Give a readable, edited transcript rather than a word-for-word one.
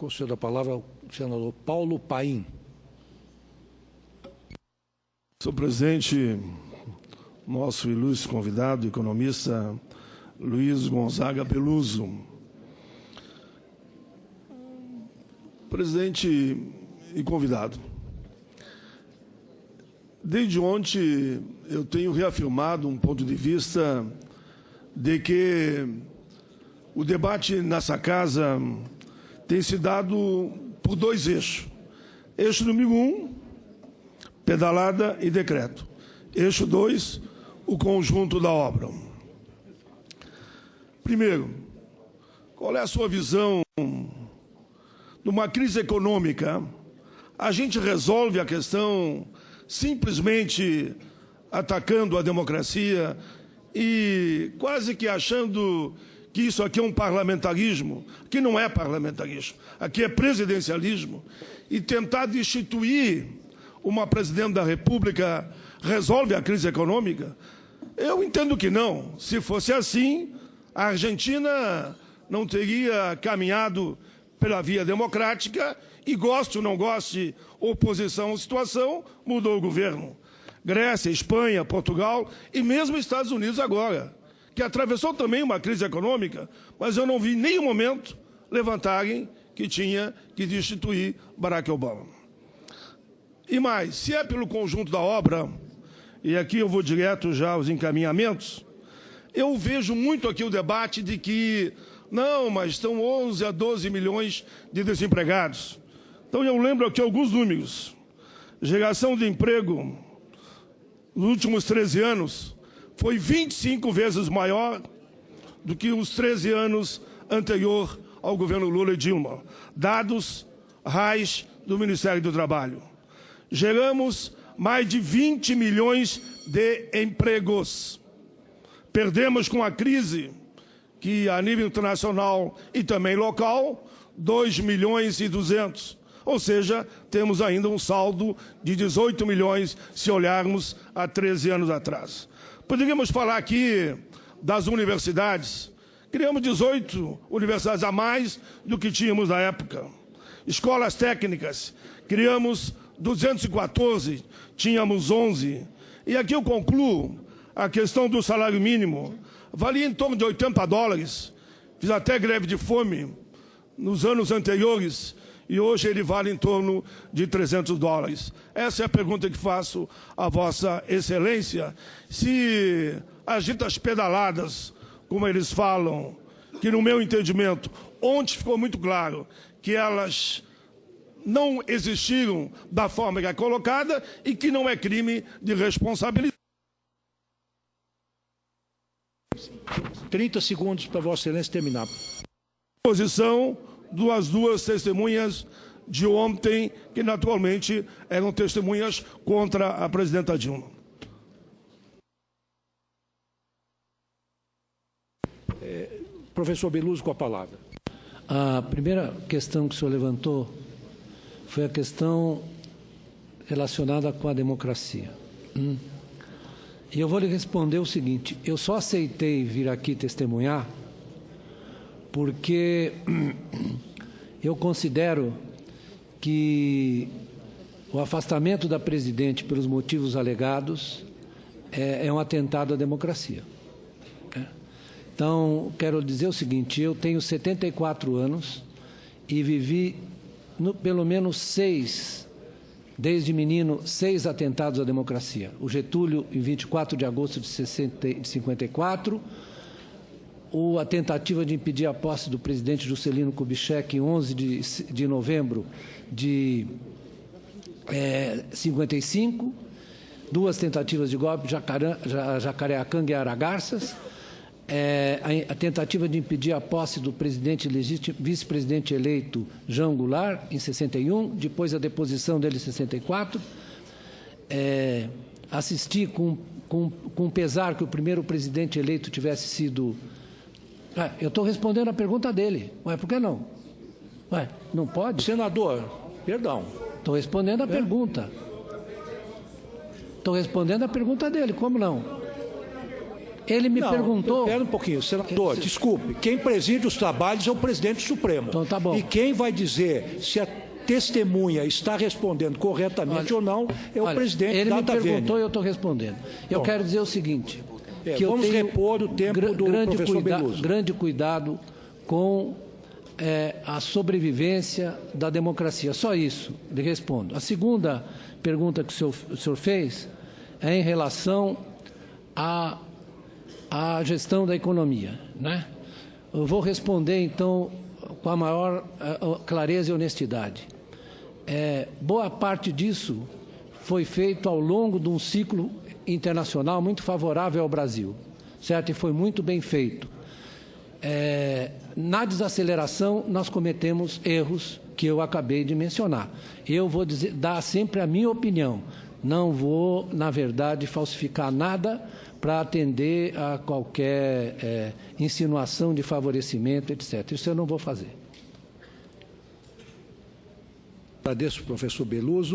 Concedo a palavra ao senador Paulo Paim. Senhor presidente, nosso ilustre convidado, economista Luiz Gonzaga Peluso. Presidente e convidado, desde ontem eu tenho reafirmado um ponto de vista de que o debate nessa casa tem se dado por dois eixos. Eixo número 1, pedalada e decreto. Eixo 2, o conjunto da obra. Primeiro, qual é a sua visão? Numa crise econômica, a gente resolve a questão simplesmente atacando a democracia e quase que achando que isso aqui é um parlamentarismo, que não é parlamentarismo, aqui é presidencialismo, e tentar destituir uma presidente da República resolve a crise econômica? Eu entendo que não. Se fosse assim, a Argentina não teria caminhado pela via democrática e, goste ou não goste, oposição ou situação, mudou o governo. Grécia, Espanha, Portugal e mesmo Estados Unidos agora, que atravessou também uma crise econômica, mas eu não vi em nenhum momento levantarem que tinha que destituir Barack Obama. E mais, se é pelo conjunto da obra, e aqui eu vou direto já aos encaminhamentos, eu vejo muito aqui o debate de que, não, mas estão 11 a 12 milhões de desempregados. Então eu lembro aqui alguns números. Geração de emprego nos últimos 13 anos foi 25 vezes maior do que os 13 anos anterior ao governo Lula e Dilma. Dados RAIS do Ministério do Trabalho. Geramos mais de 20 milhões de empregos. Perdemos com a crise, que a nível internacional e também local, 2 milhões e 200. Ou seja, temos ainda um saldo de 18 milhões se olharmos há 13 anos atrás. Poderíamos falar aqui das universidades. Criamos 18 universidades a mais do que tínhamos na época. Escolas técnicas, criamos 214, tínhamos 11. E aqui eu concluo a questão do salário mínimo. Valia em torno de $80. Fiz até greve de fome nos anos anteriores e hoje ele vale em torno de $300. Essa é a pergunta que faço à Vossa Excelência. Se as ditas pedaladas, como eles falam, que no meu entendimento, ontem ficou muito claro que elas não existiram da forma que é colocada e que não é crime de responsabilidade. 30 segundos para Vossa Excelência terminar. Posição das duas testemunhas de ontem, que naturalmente eram testemunhas contra a presidenta Dilma. Professor Peluso, com a palavra. A primeira questão que o senhor levantou foi a questão relacionada com a democracia. E eu vou lhe responder o seguinte: eu só aceitei vir aqui testemunhar porque eu considero que o afastamento da presidente pelos motivos alegados é um atentado à democracia. Então, quero dizer o seguinte: eu tenho 74 anos e vivi pelo menos 6, desde menino, 6 atentados à democracia. O Getúlio, em 24 de agosto de 54, a tentativa de impedir a posse do presidente Juscelino Kubitschek, em 11 de novembro de 55, 2 tentativas de golpe, Jacareacanga e Aragarças, a tentativa de impedir a posse do presidente legítimo, vice-presidente eleito Jean Goulart, em 61, depois a deposição dele em 64. Assisti com pesar que o primeiro presidente eleito tivesse sido... eu estou respondendo a pergunta dele. Ué, por que não? Ué, não pode? Senador, perdão. Estou respondendo a pergunta. Estou respondendo a pergunta dele, como não? Ele me Não, perguntou... Espera um pouquinho, senador, desculpe. Quem preside os trabalhos é o presidente supremo. Então tá bom. E quem vai dizer se a testemunha está respondendo corretamente ou não é o presidente ele da me perguntou Atavênia. e eu estou respondendo. Eu Bom, quero dizer o seguinte, que vamos eu tenho repor o tempo do professor Beluso. grande cuidado com a sobrevivência da democracia. Só isso, lhe respondo. A segunda pergunta que o senhor fez é em relação à gestão da economia, né? Eu vou responder, então, com a maior clareza e honestidade. Boa parte disso foi feito ao longo de um ciclo internacional muito favorável ao Brasil, certo? E foi muito bem feito. Na desaceleração, nós cometemos erros que eu acabei de mencionar. Eu vou dar sempre a minha opinião. Não vou, na verdade, falsificar nada para atender a qualquer insinuação de favorecimento, etc. Isso eu não vou fazer. Agradeço, professor Beluso.